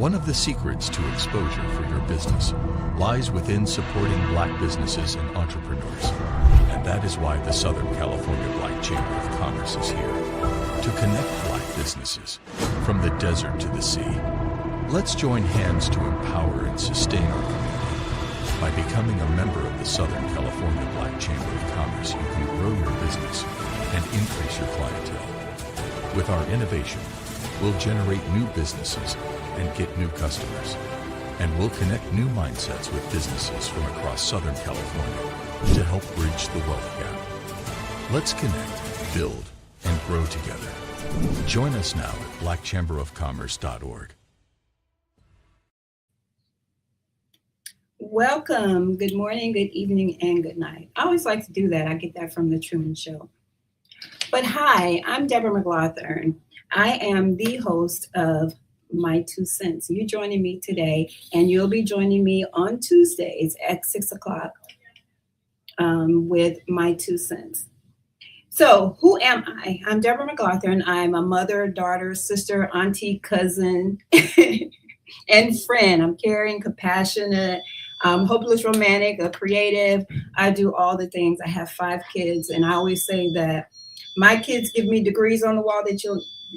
One of the secrets to exposure for your business lies within supporting Black businesses and entrepreneurs. And that is why the Southern California Black Chamber of Commerce is here, to connect Black businesses from the desert to the sea. Let's join hands to empower and sustain our community. By becoming a member of the Southern California Black Chamber of Commerce, you can grow your business and increase your clientele. With our innovation, we'll generate new businesses and get new customers. And we'll connect new mindsets with businesses from across Southern California to help bridge the wealth gap. Let's connect, build, and grow together. Join us now at blackchamberofcommerce.org. Welcome. Good morning, good evening, and good night. I always like to do that. I get that from the Truman Show. But hi, I'm Debra McGlothurn. I am the host of MyTueSense. You're joining me today, and you'll be joining me on Tuesdays at 6 o'clock with MyTueSense. So who am I? I'm Debra McGlothurn. I'm a mother, daughter, sister, auntie, cousin, and friend. I'm caring, compassionate, hopeless romantic, a creative. I do all the things. I have 5 kids, and I always say that my kids give me degrees on the wall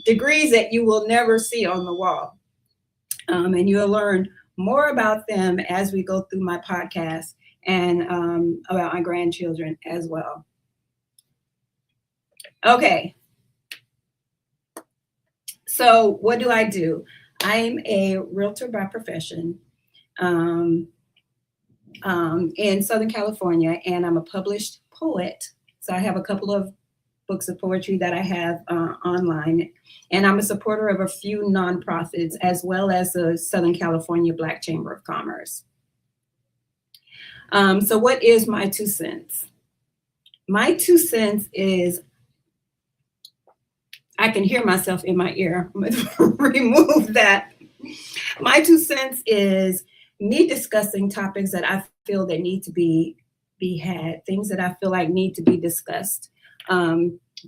degrees that you will never see on the wall. And you'll learn more about them as we go through my podcast and about my grandchildren as well. Okay. So what do I do? I'm a realtor by profession in Southern California, and I'm a published poet. So I have a couple of books of poetry that I have online. And I'm a supporter of a few nonprofits, as well as the Southern California Black Chamber of Commerce. So what is my 2 cents? My 2 cents is, I can hear myself in my ear. I'm gonna remove that. My 2 cents is me discussing topics that I feel that need to be had, things that I feel like need to be discussed.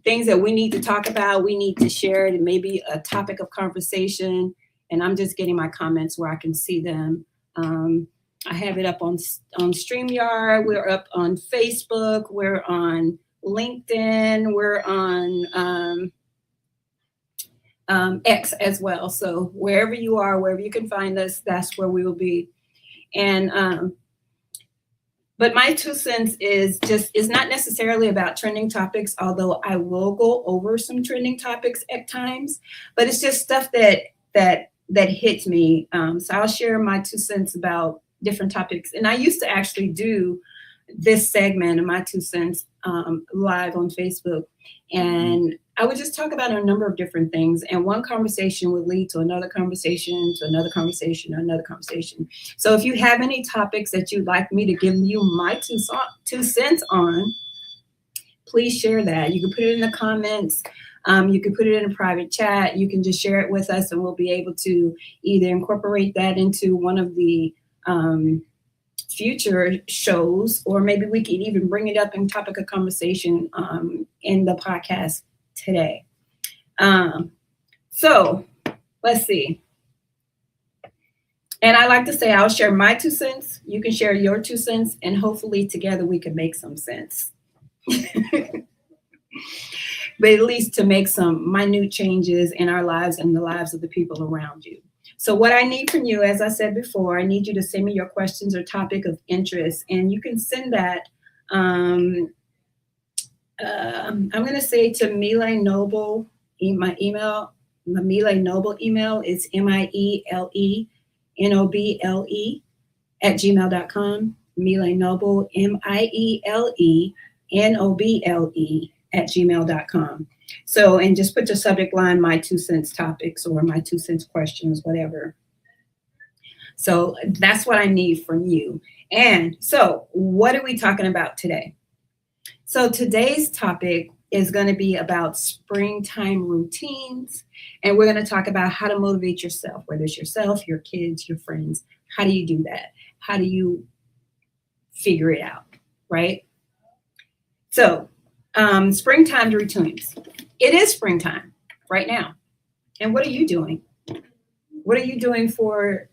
Things that we need to talk about, we need to share it, and maybe a topic of conversation. And I'm just getting my comments where I can see them. I have it up on StreamYard. We're up on Facebook. We're on LinkedIn. We're on X as well. So wherever you are, wherever you can find us, that's where we will be. And but my 2 cents is not necessarily about trending topics, although I will go over some trending topics at times, but it's just stuff that hits me. So I'll share my 2 cents about different topics. And I used to actually do this segment of my 2 cents live on Facebook. And I would just talk about a number of different things. And one conversation would lead to another conversation, to another conversation, or another conversation. So if you have any topics that you'd like me to give you my 2 cents on, please share that. You can put it in the comments. You can put it in a private chat. You can just share it with us, and we'll be able to either incorporate that into one of the future shows, or maybe we could even bring it up in topic of conversation in the podcast today. So let's see. And I like to say, I'll share my 2 cents. You can share your 2 cents, and hopefully together we can make some sense. But at least to make some minute changes in our lives and the lives of the people around you. So what I need from you, as I said before, I need you to send me your questions or topic of interest, and you can send that. I'm going to say to Mile Noble, my email, the Mile Noble email is milenoble@gmail.com. Mile Noble, MIELENOBLE @gmail.com. So, and just put your subject line, my 2 cents topics or my 2 cents questions, whatever. So that's what I need from you. And so what are we talking about today? So today's topic is going to be about springtime routines. And we're going to talk about how to motivate yourself, whether it's yourself, your kids, your friends. How do you do that? How do you figure it out, right? So springtime routines. It is springtime right now. And what are you doing? What are you doing for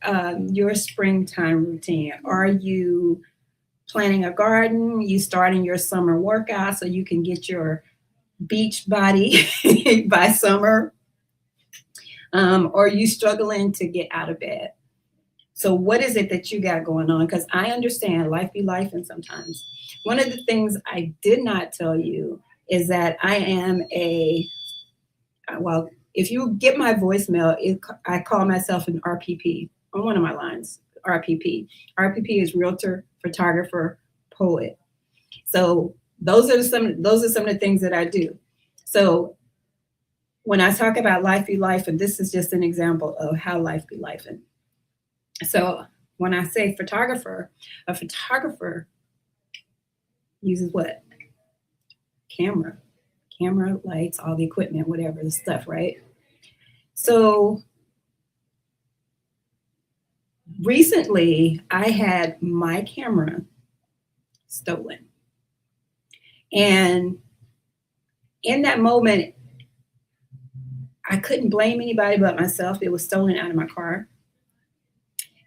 your springtime routine? Are you planting a garden? You starting your summer workout so you can get your beach body by summer? Or are you struggling to get out of bed? So what is it that you got going on? Because I understand life be life, and sometimes. One of the things I did not tell you is that I am well, if you get my voicemail, I call myself an RPP on one of my lines, RPP. RPP is realtor, photographer, poet. So those are some of the things that I do. So when I talk about life be life, and this is just an example of how life be life. And so when I say photographer, a photographer uses what? Camera, lights, all the equipment, whatever the stuff, right? So recently I had my camera stolen. And in that moment, I couldn't blame anybody but myself. It was stolen out of my car.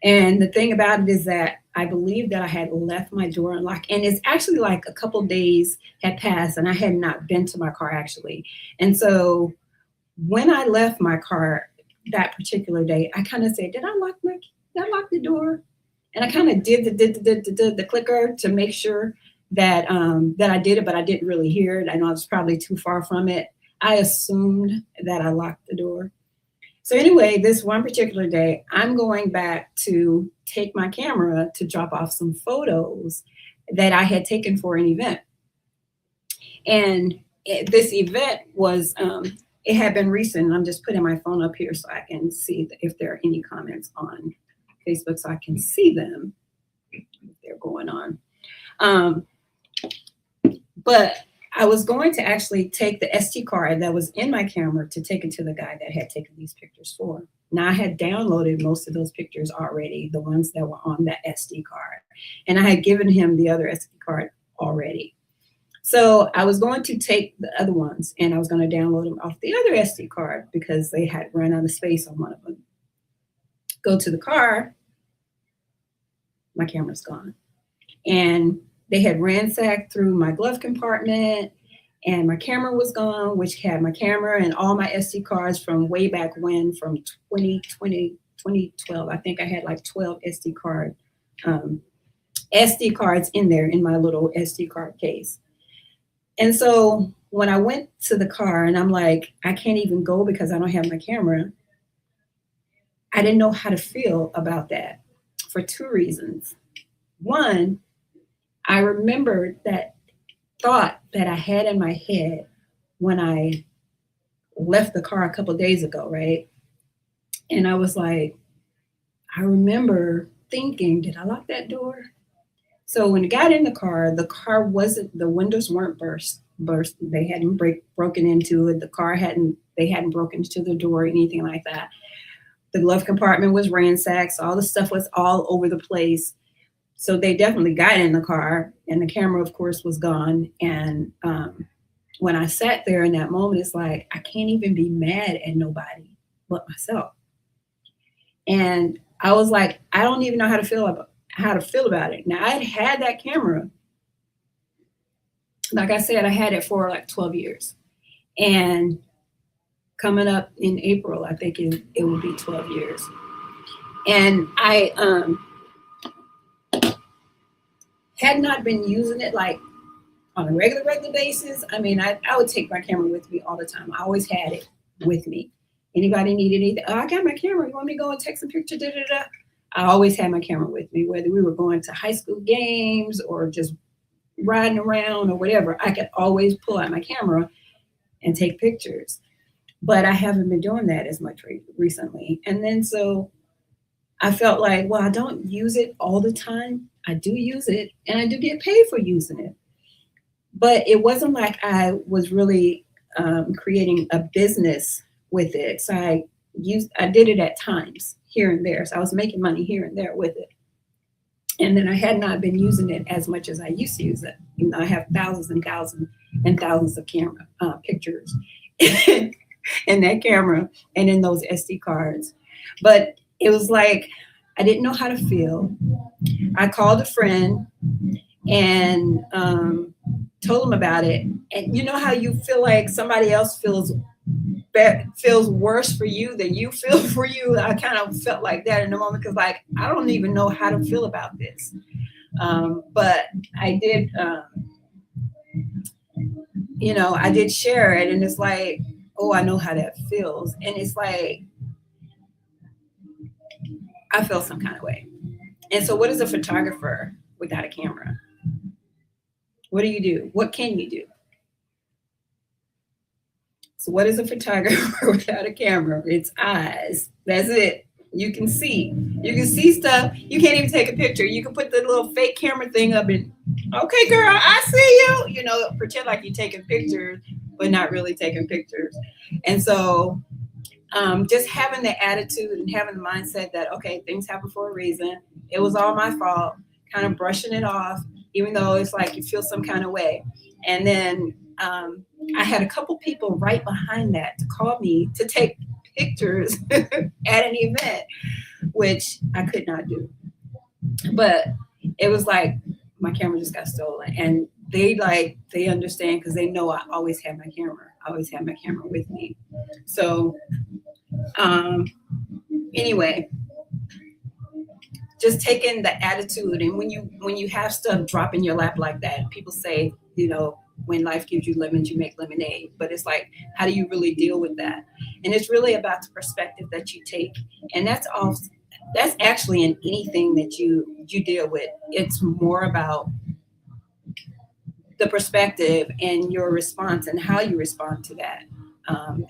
And the thing about it is that I believe that I had left my door unlocked. And it's actually like a couple days had passed and I had not been to my car actually. And so when I left my car that particular day, I kind of said, did I lock the door? And I kind of did the clicker to make sure that that I did it, but I didn't really hear it. I know I was probably too far from it. I assumed that I locked the door. So anyway, this one particular day, I'm going back to take my camera to drop off some photos that I had taken for an event. And this event was, it had been recent. I'm just putting my phone up here so I can see if there are any comments on Facebook so I can see them if they're going on. But I was going to actually take the SD card that was in my camera to take it to the guy that had taken these pictures for. Now I had downloaded most of those pictures already, the ones that were on that SD card. And I had given him the other SD card already. So I was going to take the other ones and I was going to download them off the other SD card because they had run out of space on one of them. Go to the car, my camera's gone. And they had ransacked through my glove compartment and my camera was gone, which had my camera and all my SD cards from way back when, from 2020, 2012. I think I had like 12 SD cards in there in my little SD card case. And so when I went to the car and I'm like, I can't even go because I don't have my camera, I didn't know how to feel about that for two reasons. One, I remembered that thought that I had in my head when I left the car a couple of days ago, right? And I was like, I remember thinking, did I lock that door? So when I got in the car wasn't, the windows weren't burst. They hadn't broken into it. They hadn't broken into the door or anything like that. The glove compartment was ransacked. So all the stuff was all over the place. So they definitely got in the car and the camera, of course, was gone. And when I sat there in that moment, it's like, I can't even be mad at nobody but myself. And I was like, I don't even know how to feel about it. Now I had that camera. Like I said, I had it for like 12 years. And coming up in April, I think it will be 12 years. And I had not been using it like on a regular basis. I mean, I would take my camera with me all the time. I always had it with me. Anybody needed anything? Oh, I got my camera. You want me to go and take some pictures? I always had my camera with me, whether we were going to high school games or just riding around or whatever. I could always pull out my camera and take pictures. But I haven't been doing that as much recently. And then so I felt like, well, I don't use it all the time. I do use it and I do get paid for using it. But it wasn't like I was really creating a business with it. So I did it at times here and there. So I was making money here and there with it. And then I had not been using it as much as I used to use it. You know, I have thousands and thousands and thousands of camera pictures in that camera and in those SD cards. But it was like, I didn't know how to feel. I called a friend and told him about it. And you know how you feel like somebody else feels worse for you than you feel for you? I kind of felt like that in the moment because, like, I don't even know how to feel about this. But I did, I did share it, and it's like, oh, I know how that feels. And it's like, I feel some kind of way. And so what is a photographer without a camera? What do you do? What can you do? So what is a photographer without a camera? It's eyes. That's it. You can see. You can see stuff. You can't even take a picture. You can put the little fake camera thing up and, okay, girl, I see you. Pretend like you're taking pictures, but not really taking pictures. And so just having the attitude and having the mindset that, okay, things happen for a reason. It was all my fault. Kind of brushing it off, even though it's like you feel some kind of way. And then I had a couple people right behind that to call me to take pictures at an event, which I could not do. But it was like my camera just got stolen, and they understand because they know I always have my camera. I always have my camera with me. So anyway, just taking the attitude, and when you have stuff drop in your lap like that, people say, when life gives you lemons, you make lemonade. But it's like, how do you really deal with that? And it's really about the perspective that you take. And that's actually in anything that you deal with. It's more about the perspective and your response and how you respond to that,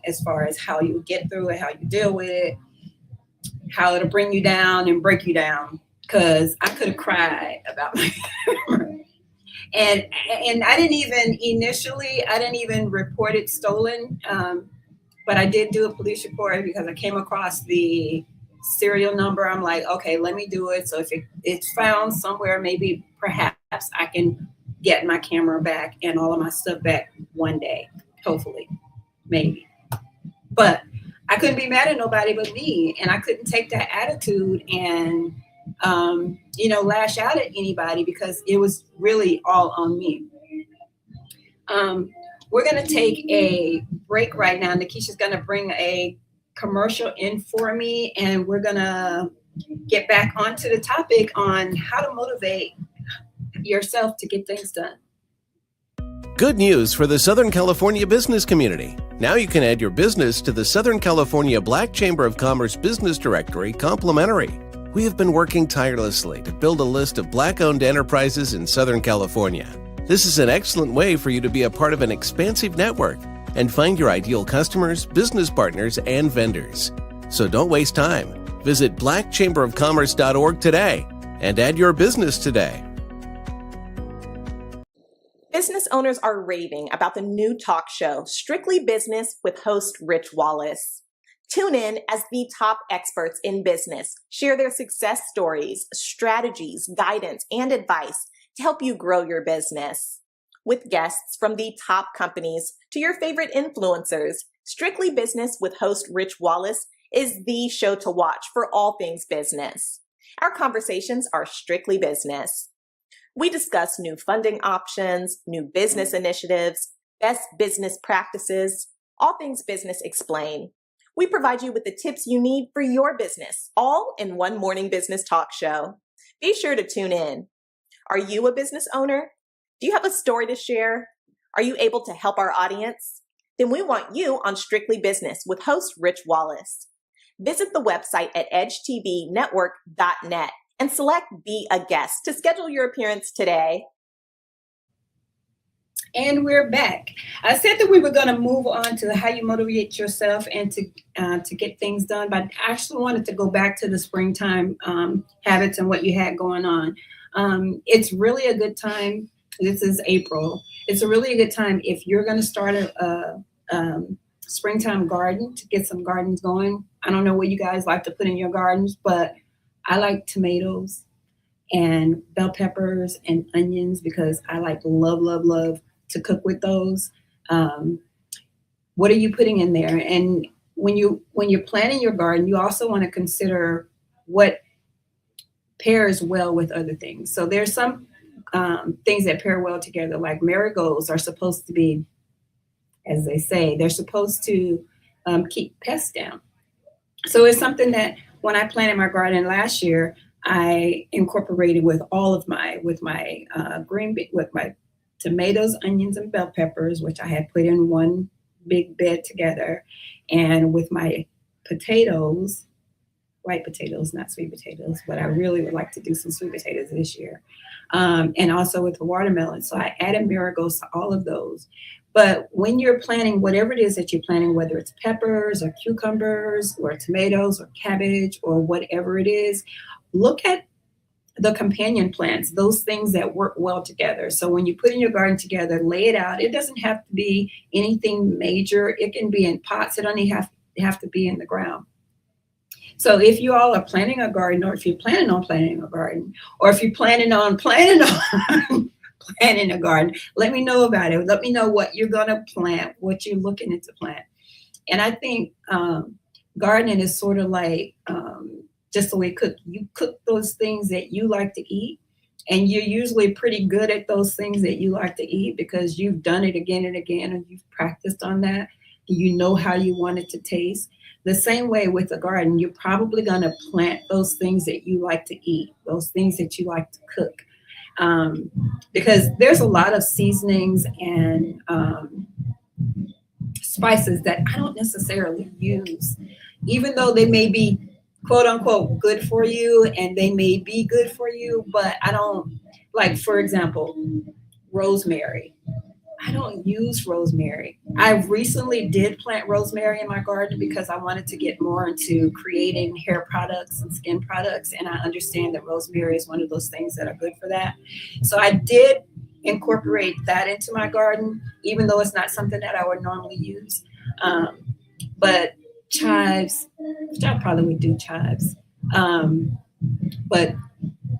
as far as how you get through it, how you deal with it, how it'll bring you down and break you down. Because I could have cried about my camera. And I didn't even report it stolen, but I did do a police report because I came across the serial number. I'm like, okay, let me do it. So if it's found somewhere, maybe perhaps I can get my camera back and all of my stuff back one day, hopefully, maybe. But I couldn't be mad at nobody but me, and I couldn't take that attitude and lash out at anybody because it was really all on me. We're going to take a break right now. Nikisha's going to bring a commercial in for me, and we're going to get back onto the topic on how to motivate yourself to get things done. Good news for the Southern California business community. Now you can add your business to the Southern California Black Chamber of Commerce Business Directory complimentary. We have been working tirelessly to build a list of Black-owned enterprises in Southern California. This is an excellent way for you to be a part of an expansive network and find your ideal customers, business partners, and vendors. So don't waste time. Visit blackchamberofcommerce.org today and add your business today. Business owners are raving about the new talk show, Strictly Business with host Rich Wallace. Tune in as the top experts in business share their success stories, strategies, guidance, and advice to help you grow your business. With guests from the top companies to your favorite influencers, Strictly Business with host Rich Wallace is the show to watch for all things business. Our conversations are strictly business. We discuss new funding options, new business initiatives, best business practices, all things business explained. We provide you with the tips you need for your business, all in one morning business talk show. Be sure to tune in. Are you a business owner? Do you have a story to share? Are you able to help our audience? Then we want you on Strictly Business with host Rich Wallace. Visit the website at edgetvnetwork.net and select Be a Guest to schedule your appearance today. And we're back. I said that we were going to move on to how you motivate yourself and to get things done, but I actually wanted to go back to the springtime habits and what you had going on. It's really a good time. This is April. It's a really good time if you're going to start a springtime garden to get some gardens going. I don't know what you guys like to put in your gardens, but I like tomatoes and bell peppers and onions because I like love to cook with those. What are you putting in there? And when you're planting your garden, you also want to consider what pairs well with other things. So there's some things that pair well together, like marigolds are supposed to be, as they say, they're supposed to keep pests down. So it's something that when I planted my garden last year, I incorporated with my tomatoes, onions, and bell peppers, which I had put in one big bed together, and with my potatoes, white potatoes, not sweet potatoes, but I really would like to do some sweet potatoes this year, and also with the watermelon. So I added marigolds to all of those. But when you're planting whatever it is that you're planting, whether it's peppers or cucumbers or tomatoes or cabbage or whatever it is, look at the companion plants, those things that work well together. So when you put in your garden together, lay it out. It doesn't have to be anything major. It can be in pots. It only have to be in the ground. So if you all are planning a garden, or if you're planning on planting a garden, or if you're planning on planting a garden, let me know about it. Let me know what you're going to plant, what you're looking to plant. And I think gardening is sort of like just the way you cook those things that you like to eat. And you're usually pretty good at those things that you like to eat because you've done it again and again and you've practiced on that. You know how you want it to taste. The same way with the garden, you're probably going to plant those things that you like to eat, those things that you like to cook. Because there's a lot of seasonings and spices that I don't necessarily use, even though they may be quote unquote good for you and they may be good for you, but I don't, like, for example, rosemary. I don't use rosemary. I recently did plant rosemary in my garden because I wanted to get more into creating hair products and skin products. And I understand that rosemary is one of those things that are good for that. So I did incorporate that into my garden, even though it's not something that I would normally use. But chives, which I probably would do chives. But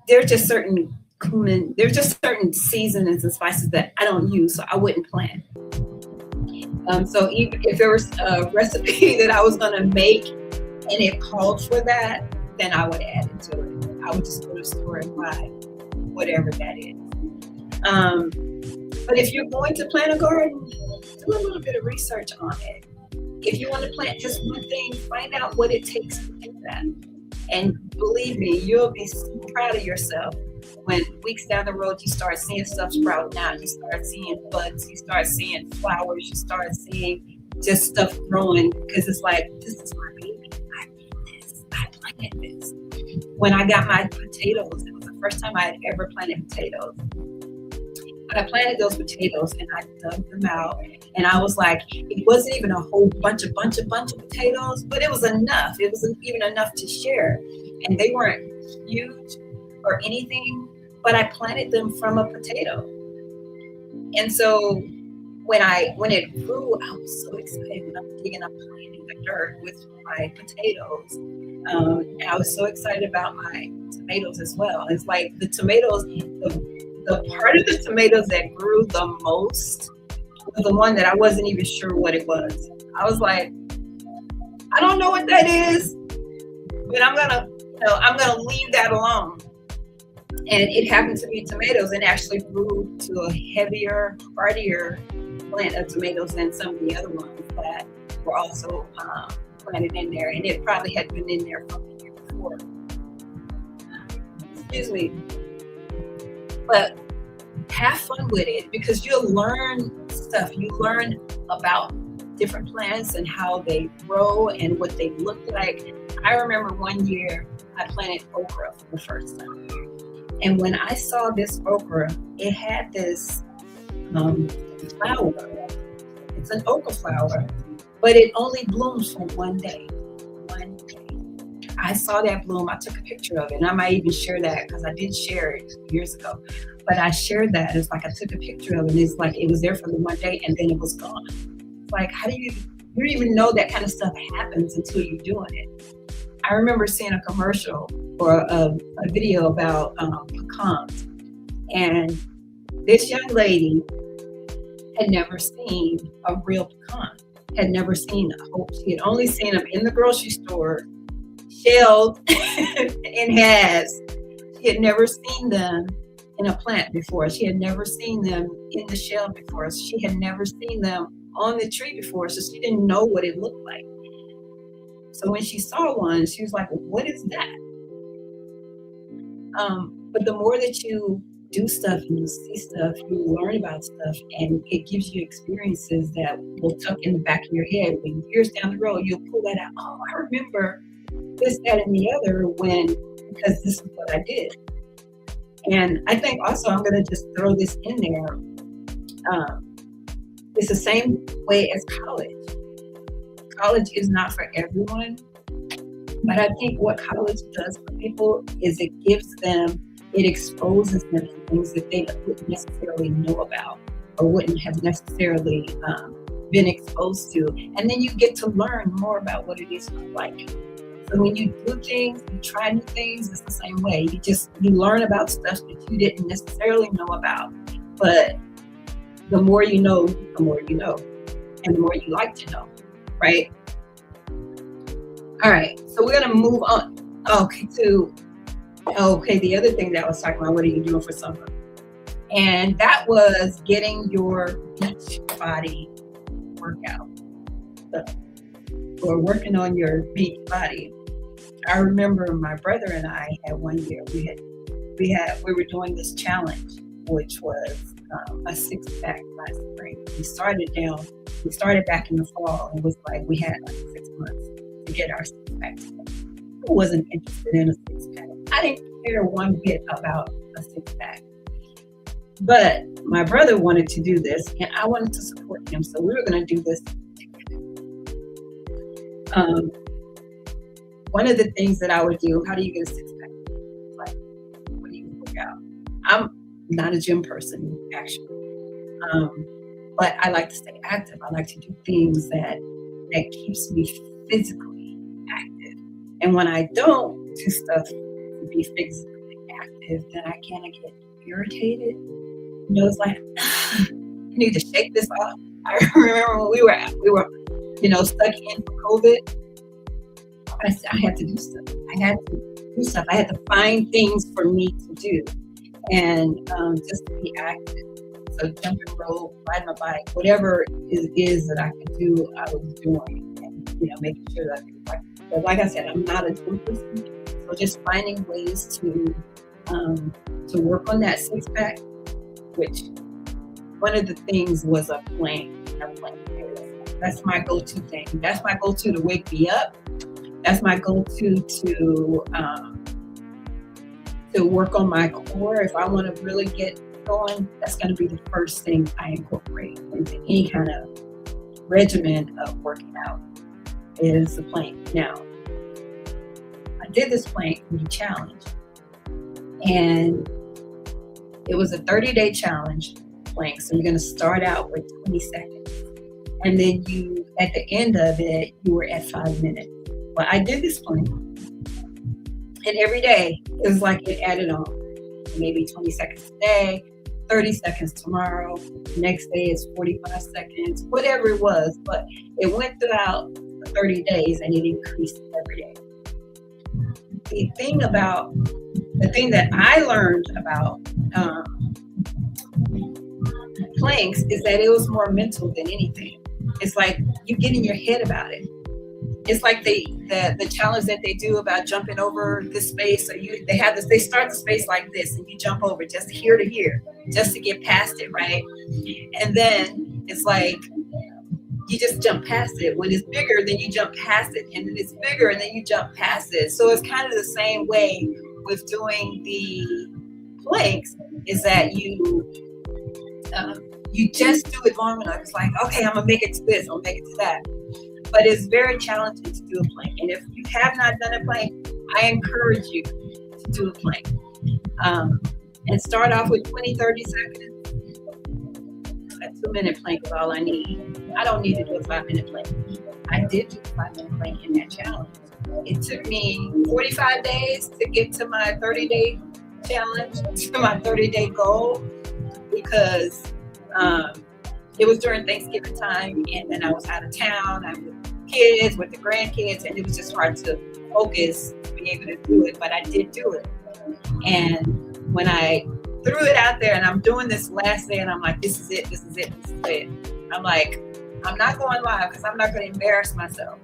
there's just certain cumin, there's just certain seasonings and spices that I don't use, so I wouldn't plant. So even if there was a recipe that I was going to make and it called for that, then I would add it to it. I would just go to the store and buy whatever that is. But if you're going to plant a garden, do a little bit of research on it. If you want to plant just one thing, find out what it takes to do that. And believe me, you'll be so proud of yourself when weeks down the road you start seeing stuff sprouting out, you start seeing buds, you start seeing flowers, you start seeing just stuff growing, because it's like, this is my baby. I did this. I planted this. When I got my potatoes, it was the first time I had ever planted potatoes. I planted those potatoes and I dug them out, and I was like, it wasn't even a whole bunch of potatoes, but it was enough. It wasn't even enough to share, and they weren't huge or anything, but I planted them from a potato. And so when it grew, I was so excited when I was digging up in the dirt with my potatoes. And I was so excited about my tomatoes as well. It's like the tomatoes, the part of the tomatoes that grew the most was the one that I wasn't even sure what it was. I was like, I don't know what that is, but I'm gonna leave that alone. And it happened to be tomatoes, and actually grew to a heavier, hardier plant of tomatoes than some of the other ones that were also planted in there. And it probably had been in there from the year before. Excuse me. But have fun with it, because you'll learn stuff. You learn about different plants and how they grow and what they look like. I remember one year I planted okra for the first time. And when I saw this okra, it had this flower. It's an ochre flower, but it only blooms for one day. One day. I saw that bloom. I took a picture of it, and I might even share that because I did share it years ago. But I shared that. It's like I took a picture of it, and it's like it was there for the one day, and then it was gone. It's like, how do you don't even know that kind of stuff happens until you're doing it. I remember seeing a commercial or a video about pecans, and this young lady had never seen a real pecan, had never seen a whole. She had only seen them in the grocery store, shelled in halves. She had never seen them in a plant before. She had never seen them in the shell before. She had never seen them on the tree before, so she didn't know what it looked like. So when she saw one, she was like, what is that? But the more that you do stuff and you see stuff, you learn about stuff, and it gives you experiences that will tuck in the back of your head. When years down the road, you'll pull that out. Oh, I remember this, that, and the other because this is what I did. And I think also I'm going to just throw this in there. It's the same way as college. College is not for everyone, but I think what college does for people is it exposes them to things that they wouldn't necessarily know about or wouldn't have necessarily been exposed to. And then you get to learn more about what it is like. So when you do things, you try new things, it's the same way. You learn about stuff that you didn't necessarily know about. But the more you know, the more you know. And the more you like to know, right? All right, so we're gonna move on. The other thing that I was talking about, what are you doing for summer? And that was getting your beach body workout or working on your beach body. I remember my brother and I had one year, we were doing this challenge, which was a 6-pack last spring. We started back in the fall, and it was like we had like 6 months to get our 6-pack together. I wasn't interested in a 6-pack. I didn't care one bit about a 6-pack. But my brother wanted to do this, and I wanted to support him, so we were going to do this together. One of the things that I would do, how do you get a 6-pack? Like, what do you work out? I'm not a gym person, actually. But I like to stay active. I like to do things that keeps me physically active. And when I don't do stuff to be physically active, then I kind of get irritated. You know, it's like, you need to shake this off. I remember when we were stuck in for COVID, I had to do stuff. I had to find things for me to do and just to be active. So jump and rope, ride my bike, whatever it is that I can do, I was doing, and making sure that I could practice. But like I said, I'm not a gym person, so just finding ways to work on that 6-pack, which one of the things was a plank. That's my go-to thing. That's my go-to to wake me up. That's my go-to to work on my core. If I want to really get going, that's going to be the first thing I incorporate into any kind of regimen of working out is the plank. Now, I did this plank challenge, and it was a 30-day challenge plank. So you're going to start out with 20 seconds, and then at the end of it, you were at 5 minutes. Well, I did this plank, and every day it was like it added on. Maybe 20 seconds today, 30 seconds tomorrow, next day is 45 seconds, whatever it was, but it went throughout 30 days and it increased every day. The thing that I learned about planks is that it was more mental than anything. It's like you get in your head about it. It's like the challenge that they do about jumping over this space. So they start the space like this, and you jump over just here to here, just to get past it, right? And then it's like you just jump past it. When it's bigger, then you jump past it, and then it's bigger, and then you jump past it. So it's kind of the same way with doing the planks. Is that you just do it long enough. It's like, okay, I'm gonna make it to this, I'll make it to that. But it's very challenging to do a plank. And if you have not done a plank, I encourage you to do a plank. And start off with 20, 30 seconds. A 2-minute plank is all I need. I don't need to do a 5-minute plank. I did do a 5-minute plank in that challenge. It took me 45 days to get to my 30-day challenge, to my 30-day goal, because it was during Thanksgiving time, and then I was out of town. I was with kids, with the grandkids, and it was just hard to focus to be able to do it, but I did do it. And when I threw it out there and I'm doing this last day and I'm like, this is it, this is it, this is it. I'm like, I'm not going live because I'm not going to embarrass myself,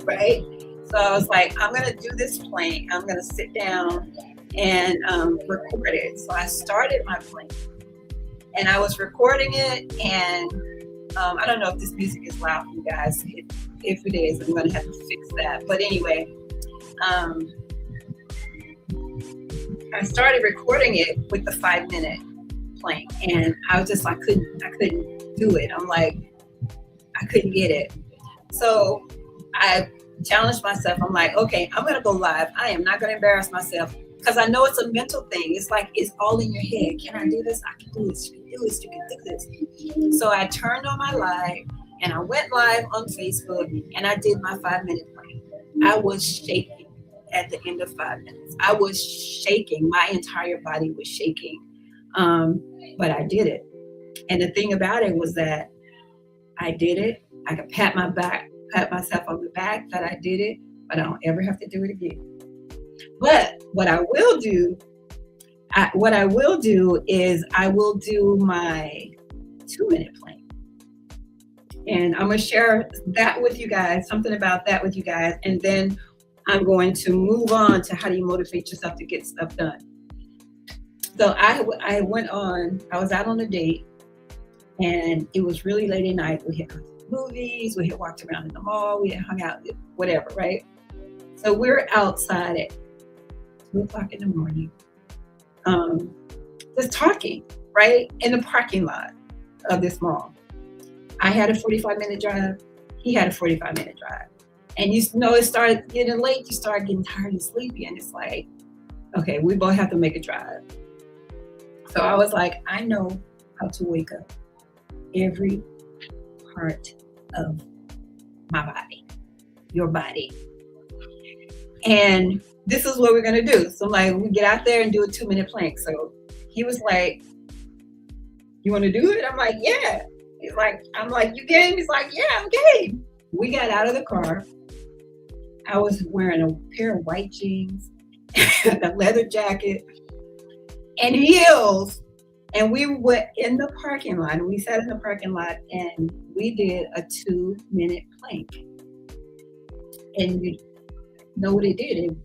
right? So I was like, I'm going to do this plank. I'm going to sit down and record it. So I started my plank and I was recording it, and I don't know if this music is loud for you guys. If it is, I'm going to have to fix that. But anyway, I started recording it with the 5-minute plank, and I was just like, I couldn't do it. I'm like, I couldn't get it. So I challenged myself. I'm like, okay, I'm going to go live. I am not going to embarrass myself, because I know it's a mental thing. It's like, it's all in your head. Can I do this? I can do this. You can do this. You can do this. So I turned on my live and I went live on Facebook and I did my 5-minute plank. I was shaking at the end of 5 minutes. I was shaking. My entire body was shaking. But I did it. And the thing about it was that I did it. I could pat myself on the back that I did it, but I don't ever have to do it again. But what I will do is I will do my 2-minute plank. And I'm going to share that with you guys, something about that with you guys. And then I'm going to move on to how do you motivate yourself to get stuff done. So I was out on a date, and it was really late at night. We had gone to movies, we had walked around in the mall, we had hung out, whatever, right? So we're outside at 2:00 in the morning, just talking, right? In the parking lot of this mall. I had a 45-minute drive. He had a 45-minute drive. And you know, it started getting late. You start getting tired and sleepy. And it's like, okay, we both have to make a drive. So I was like, I know how to wake up every part of my body, your body. And this is what we're going to do. So like, we get out there and do a 2-minute plank. So he was like, you want to do it? I'm like, yeah. He's like, I'm like, you game? He's like, yeah, I'm game. We got out of the car. I was wearing a pair of white jeans, a leather jacket, and heels. And we went in the parking lot, and we sat in the parking lot, and we did a 2-minute plank. And you know what it did?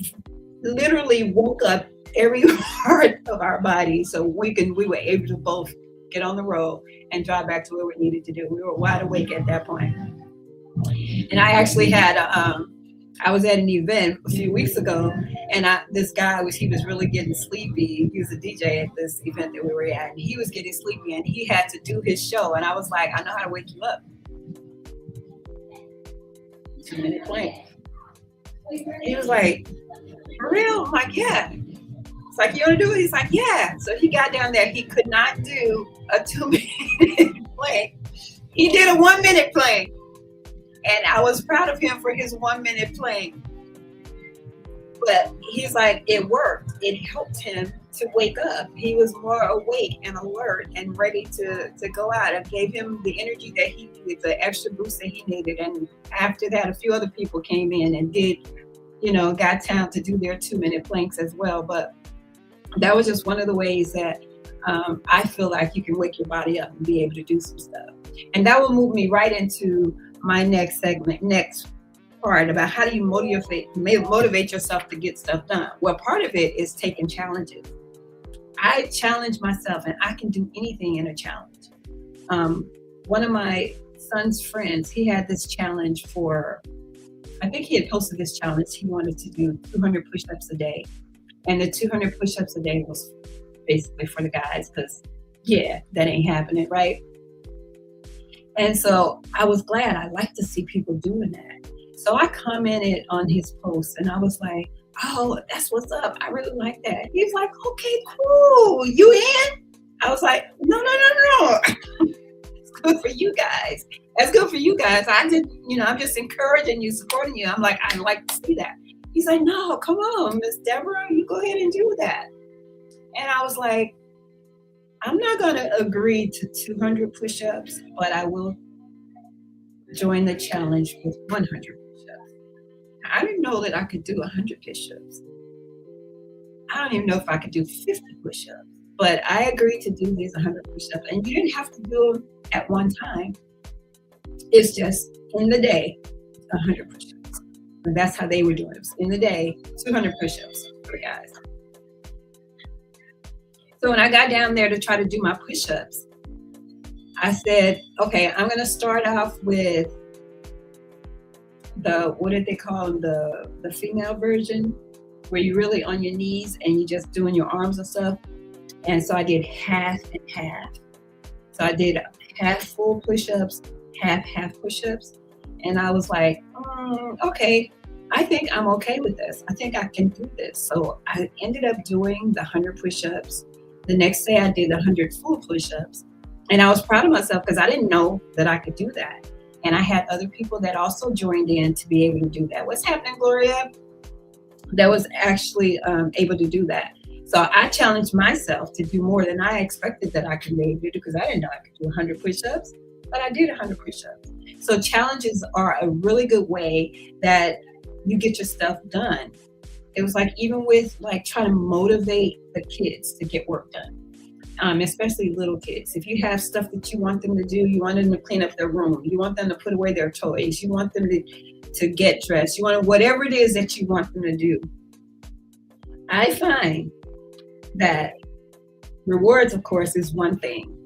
It literally woke up every part of our body, so we were able to both get on the road and drive back to where we needed to do. We were wide awake at that point. And I actually had I was at an event a few weeks ago, and this guy he was really getting sleepy. He was a DJ at this event that we were at, and he was getting sleepy, and he had to do his show. And I was like, I know how to wake you up. 2-minute plank. He was like, for real? I'm like, yeah. It's like, you want to do it? He's like, yeah. So he got down there. He could not do a 2-minute plank. He did a 1-minute plank. And I was proud of him for his 1-minute plank. But he's like, it worked. It helped him to wake up. He was more awake and alert and ready to go out. It gave him the energy that he needed, the extra boost that he needed. And after that, a few other people came in and got time to do their 2-minute planks as well. But that was just one of the ways that I feel like you can wake your body up and be able to do some stuff. And that will move me right into my next part about how do you motivate yourself to get stuff done. Well, part of it is taking challenges. I challenge myself, and I can do anything in a challenge. One of my son's friends, he had this challenge I think he had posted this challenge. He wanted to do 200 push-ups a day. And the 200 push-ups a day was basically for the guys, because yeah, that ain't happening, right? And so I was glad. I like to see people doing that. So I commented on his post and I was like, oh, that's what's up. I really like that. He's like, okay, cool. You in? I was like, no. It's good for you guys. That's good for you guys. I'm just encouraging you, supporting you. I'm like, I like to see that. He's like, no, come on, Miss Deborah, you go ahead and do that. And I was like, I'm not going to agree to 200 push-ups, but I will join the challenge with 100 push-ups. I didn't know that I could do 100 push-ups. I don't even know if I could do 50 push-ups, but I agreed to do these 100 push-ups. And you didn't have to do them at one time. It's just in the day, 100 push-ups. And that's how they were doing it. In the day, 200 push-ups for the guys. So when I got down there to try to do my push-ups, I said, okay, I'm going to start off with what did they call them? The female version, where you're really on your knees and you're just doing your arms and stuff. And so I did half and half. So I did half full push-ups, half push-ups. And I was like, okay, I think I'm okay with this. I think I can do this. So I ended up doing the 100 push-ups. The next day I did 100 full push-ups. And I was proud of myself because I didn't know that I could do that. And I had other people that also joined in to be able to do that. What's happening, Gloria? That was actually able to do that. So I challenged myself to do more than I expected that I could be able to do, because I didn't know I could do 100 push-ups, but I did 100 push-ups. So challenges are a really good way that you get your stuff done. It was like, even with like trying to motivate the kids to get work done, especially little kids. If you have stuff that you want them to do, you want them to clean up their room, you want them to put away their toys, you want them to get dressed, you want whatever it is that you want them to do. I find that rewards, of course, is one thing.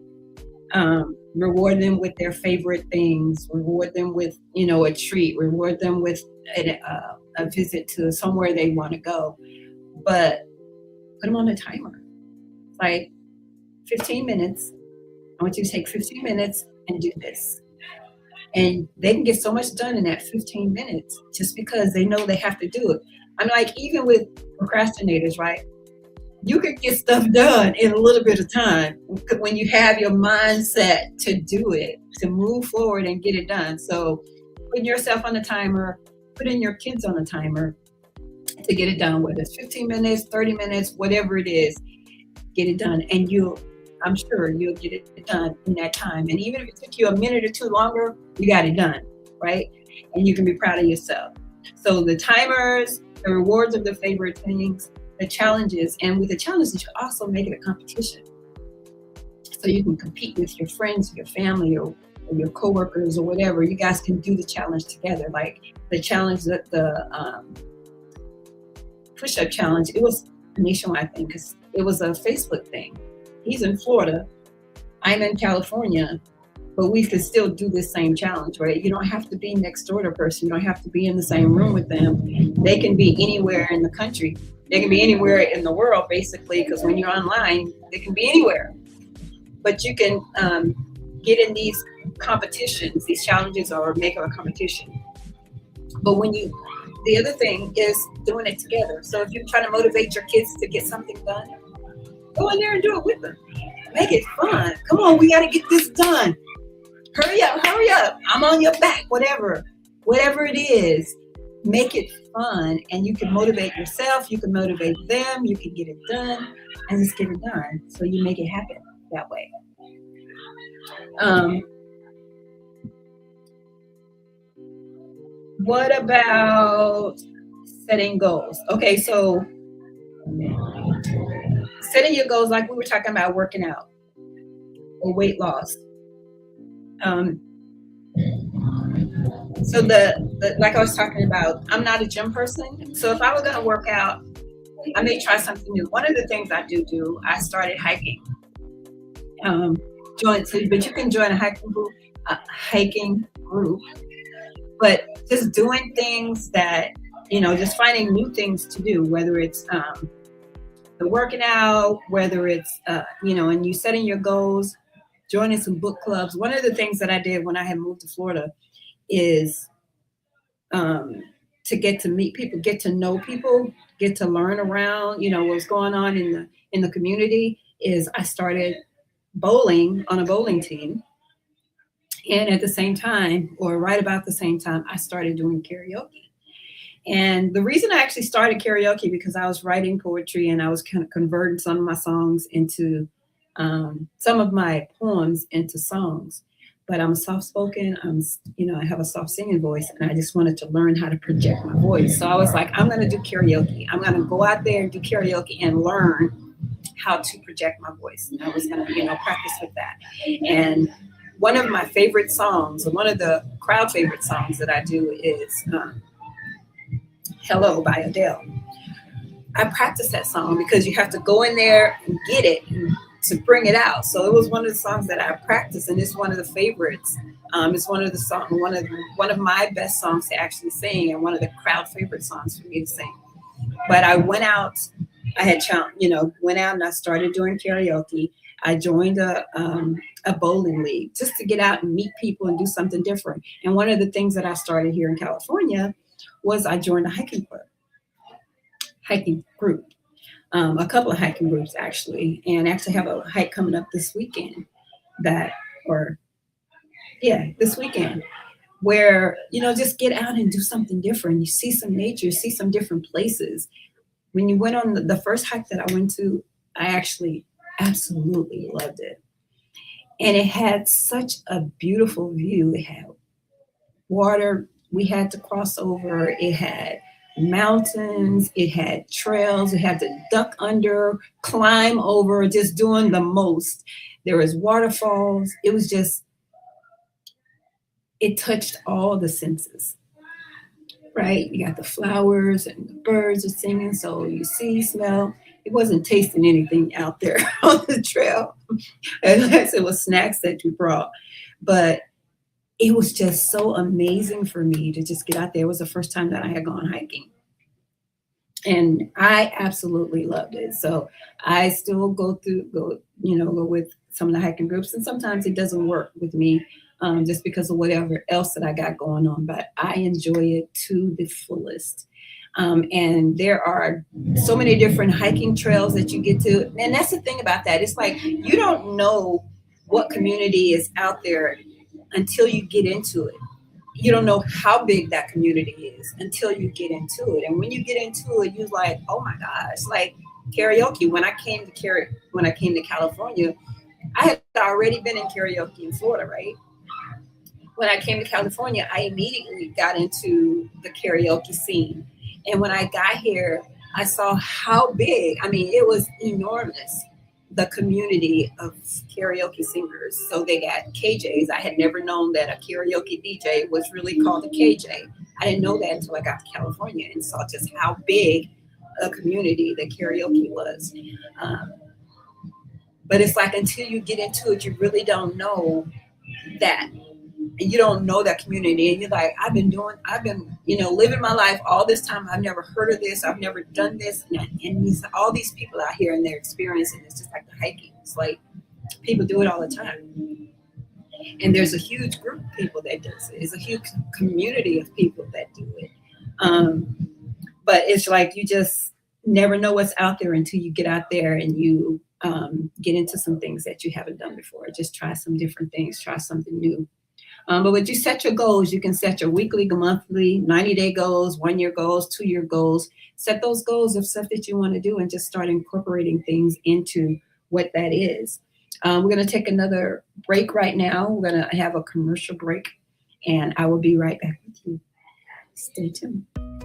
Reward them with their favorite things, reward them with, a treat, reward them with a visit to somewhere they want to go, but put them on a timer. Like 15 minutes. I want you to take 15 minutes and do this. And they can get so much done in that 15 minutes just because they know they have to do it. I'm like, even with procrastinators, right? You can get stuff done in a little bit of time when you have your mindset to do it, to move forward and get it done. So putting yourself on a timer, putting your kids on a timer to get it done, whether it's 15 minutes, 30 minutes, whatever it is, get it done. And I'm sure you'll get it done in that time. And even if it took you a minute or two longer, you got it done, right? And you can be proud of yourself. So the timers, the rewards of the favorite things, the challenges, and with the challenges, you also make it a competition. So you can compete with your friends, your family, or your coworkers, or whatever. You guys can do the challenge together. Like the challenge, that the push-up challenge, it was a nationwide thing because it was a Facebook thing. He's in Florida, I'm in California, but we could still do this same challenge, right? You don't have to be next door to a person. You don't have to be in the same room with them. They can be anywhere in the country. They can be anywhere in the world, basically, because when you're online, they can be anywhere. But you can get in these competitions, these challenges, or make a competition. But the other thing is doing it together. So if you're trying to motivate your kids to get something done, go in there and do it with them. Make it fun. Come on, we got to get this done. Hurry up. I'm on your back, whatever it is. Make it fun, and you can motivate yourself. You can motivate them. You can get it done, and just get it done. So you make it happen that way. What about setting goals? Okay, so setting your goals, like we were talking about working out or weight loss. So like I was talking about, I'm not a gym person. So if I were going to work out, I may try something new. One of the things I do, I started hiking. But you can join a hiking group, but just doing things that, just finding new things to do, whether it's the working out, whether it's, and you setting your goals, joining some book clubs. One of the things that I did when I had moved to Florida is to get to meet people, get to know people, get to learn around, what's going on in the community. Is I started bowling on a bowling team. And at the same time, or right about the same time, I started doing karaoke. And the reason I actually started karaoke, because I was writing poetry and I was kind of converting some of my songs into, some of my poems into songs. But I'm soft-spoken, I have a soft singing voice, and I just wanted to learn how to project my voice. So I was like, I'm gonna do karaoke. I'm gonna go out there and do karaoke and learn how to project my voice. And I was gonna, practice with that. And one of my favorite songs, or one of the crowd favorite songs that I do is Hello by Adele. I practice that song because you have to go in there and get it to bring it out. So it was one of the songs that I practiced, and it's one of the favorites. It's one of my best songs to actually sing, and one of the crowd favorite songs for me to sing. But I went out, went out and I started doing karaoke. I joined a bowling league just to get out and meet people and do something different. And one of the things that I started here in California was I joined a hiking group, a couple of hiking groups actually, and actually have a hike coming up this weekend this weekend, where, just get out and do something different. You see some nature, see some different places. When you went on the first hike that I went to, I actually absolutely loved it. And it had such a beautiful view. It had water we had to cross over. It had mountains. It had trails. We had to duck under, climb over, just doing the most. There was waterfalls. It was just, it touched all the senses, right? You got the flowers and the birds are singing. So you see, smell. It wasn't tasting anything out there on the trail, unless it was snacks that you brought. But it was just so amazing for me to just get out there. It was the first time that I had gone hiking. And I absolutely loved it. So I still go with some of the hiking groups. And sometimes it doesn't work with me just because of whatever else that I got going on. But I enjoy it to the fullest. And there are so many different hiking trails that you get to. And that's the thing about that. It's like you don't know what community is out there until you get into it. You don't know how big that community is until you get into it. And when you get into it, you're like, oh my gosh, like karaoke. When I came to California, I had already been in karaoke in Florida, right? When I came to California, I immediately got into the karaoke scene. And when I got here, I saw how big, it was enormous, the community of karaoke singers. So they got KJs. I had never known that a karaoke DJ was really called a KJ. I didn't know that until I got to California and saw just how big a community that karaoke was. But it's like until you get into it, you really don't know that. And you don't know that community, and you're like, I've been living my life all this time. I've never heard of this. I've never done this. And all these people out here and they're experiencing it. It's just like the hiking. It's like people do it all the time. And there's a huge group of people that does it. It's a huge community of people that do it. But it's like you just never know what's out there until you get out there and you get into some things that you haven't done before. Just try some different things. Try something new. But when you set your goals, you can set your weekly, monthly, 90-day goals, 1-year goals, 2-year goals. Set those goals of stuff that you want to do and just start incorporating things into what that is. We're going to take another break right now. We're going to have a commercial break, and I will be right back with you. Stay tuned.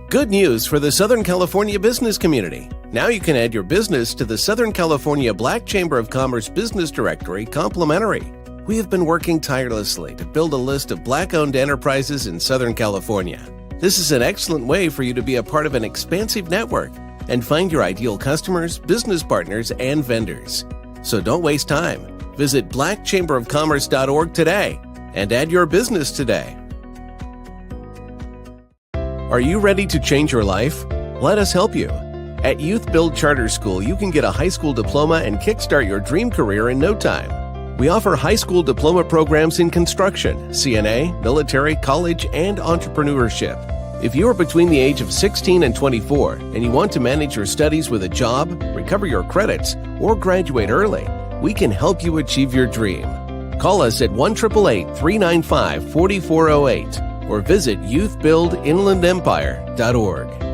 Good news for the Southern California business community. Now you can add your business to the Southern California Black Chamber of Commerce Business Directory complimentary. We have been working tirelessly to build a list of Black-owned enterprises in Southern California. This is an excellent way for you to be a part of an expansive network and find your ideal customers, business partners, and vendors. So don't waste time. Visit blackchamberofcommerce.org today and add your business today. Are you ready to change your life? Let us help you. At Youth Build Charter School, you can get a high school diploma and kickstart your dream career in no time. We offer high school diploma programs in construction, CNA, military, college, and entrepreneurship. If you are between the age of 16 and 24 and you want to manage your studies with a job, recover your credits, or graduate early, we can help you achieve your dream. Call us at 1-888-395-4408 or visit youthbuildinlandempire.org.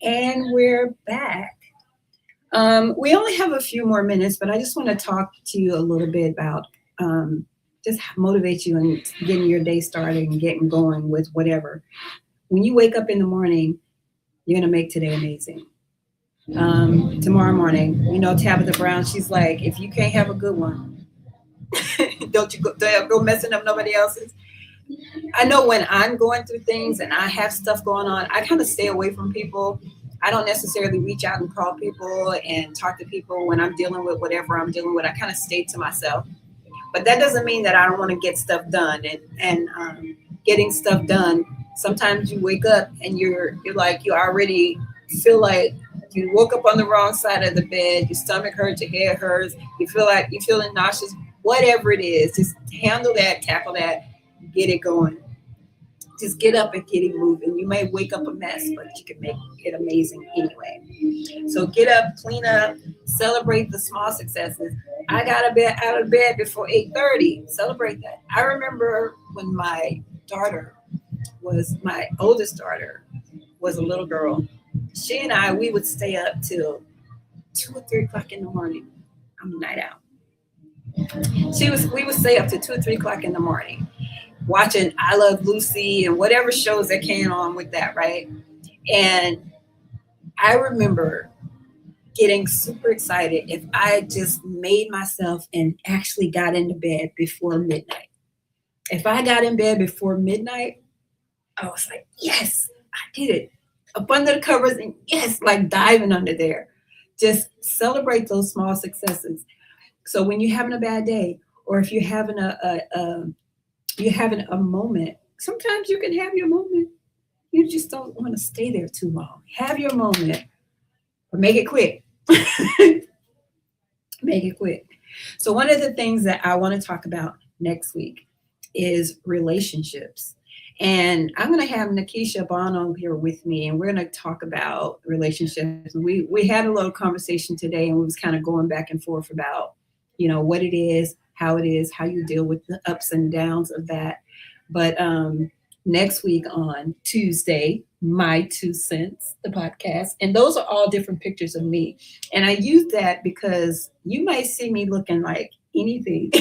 And we're back. We only have a few more minutes, but I just want to talk to you a little bit about just motivate you in getting your day started and getting going with whatever. When you wake up in the morning, you're going to make today amazing. Tomorrow morning, Tabitha Brown, she's like, if you can't have a good one, don't go messing up nobody else's. I know when I'm going through things and I have stuff going on, I kind of stay away from people. I don't necessarily reach out and call people and talk to people when I'm dealing with whatever I'm dealing with. I kind of stay to myself. But that doesn't mean that I don't want to get stuff done. And getting stuff done, sometimes you wake up and you're like, you already feel like you woke up on the wrong side of the bed. Your stomach hurts, your head hurts. You feel like you're feeling nauseous, whatever it is. Just handle that, tackle that. Get it going. Just get up and get it moving. You may wake up a mess, but you can make it amazing anyway. So get up, clean up, celebrate the small successes. I got out of bed before 8:30. Celebrate that. I remember when my oldest daughter was a little girl. She and we would stay up till 2 or 3 o'clock in the morning on the night out. We would stay up till 2 or 3 o'clock in the morning, watching I Love Lucy and whatever shows that came on with that, right? And I remember getting super excited if I just made myself and actually got into bed before midnight. If I got in bed before midnight, I was like, yes, I did it. Up under the covers and yes, like diving under there. Just celebrate those small successes. So when you're having a bad day, or if you're having a moment, sometimes you can have your moment. You just don't want to stay there too long. Have your moment, but make it quick. Make it quick. So one of the things that I want to talk about next week is relationships. And I'm going to have Nikisha Bono here with me, and we're going to talk about relationships. We had a little conversation today, and we was kind of going back and forth about, what it is, how you deal with the ups and downs of that. But next week on Tuesday, MyTueSense, the podcast, and those are all different pictures of me. And I use that because you might see me looking like anything.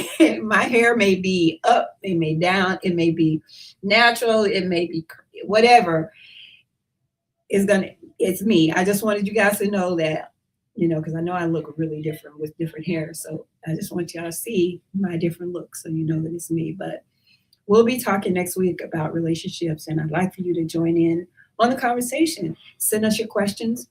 My hair may be up, it may down, it may be natural, it may be whatever. It's me. I just wanted you guys to know that, because I know I look really different with different hair. So I just want y'all to see my different looks so you know that it's me. But we'll be talking next week about relationships, and I'd like for you to join in on the conversation. Send us your questions,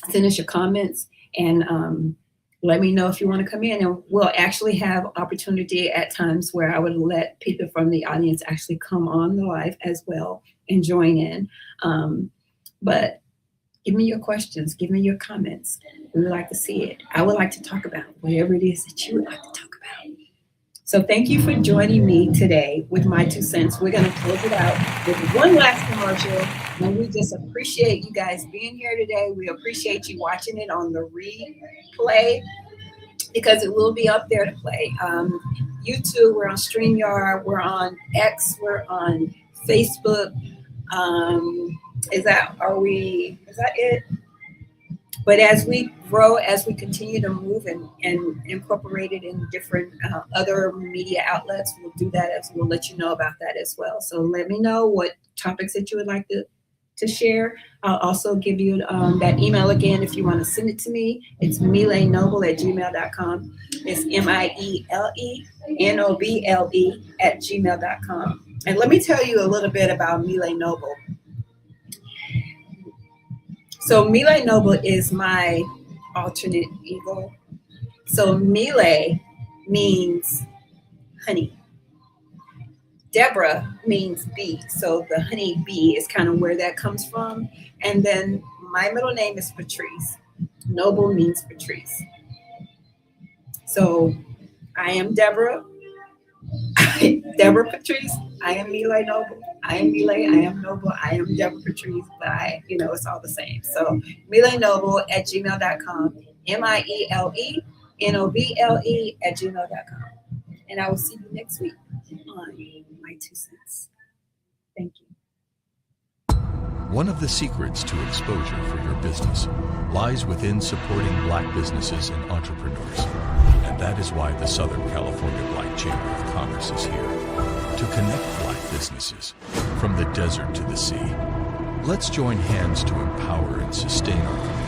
send us your comments, and let me know if you want to come in. And we'll actually have opportunity at times where I would let people from the audience actually come on the live as well and join in. But give me your questions, give me your comments. We would like to see it. I would like to talk about whatever it is that you would like to talk about. So thank you for joining me today with My 2 Cents. We're going to close it out with one last commercial. And we just appreciate you guys being here today. We appreciate you watching it on the replay because it will be up there to play. YouTube, we're on StreamYard, we're on X, we're on Facebook. Is that it? But as we grow, as we continue to move and incorporate it in different other media outlets, we'll do that we'll let you know about that as well. So let me know what topics that you would like to share. I'll also give you that email again if you want to send it to me. It's milenoble@gmail.com. It's MIELENOBLE@gmail.com. And let me tell you a little bit about Mile Noble. So Mile Noble is my alternate ego. So Mile means honey. Debra means bee. So the honey bee is kind of where that comes from. And then my middle name is Patrice. Noble means Patrice. So I am Debra. Debra Patrice. I am Mile Noble. I am Mile. I am Noble. I am Debra Patrice. But it's all the same. So milenoble@gmail.com. MILENOBLE@gmail.com. And I will see you next week on MyTueSense. Thank you. One of the secrets to exposure for your business lies within supporting Black businesses and entrepreneurs. And that is why the Southern California Black Chamber of Commerce is here to connect Black businesses from the desert to the sea. Let's join hands to empower and sustain our community.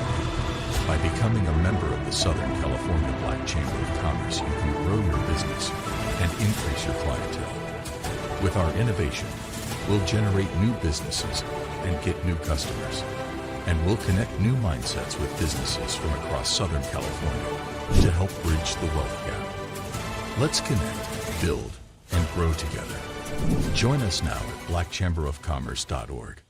By becoming a member of the Southern California Black Chamber of Commerce, you can grow your business and increase your clientele. With our innovation, we'll generate new businesses and get new customers. And we'll connect new mindsets with businesses from across Southern California to help bridge the wealth gap. Let's connect, build, and grow together. Join us now at blackchamberofcommerce.org.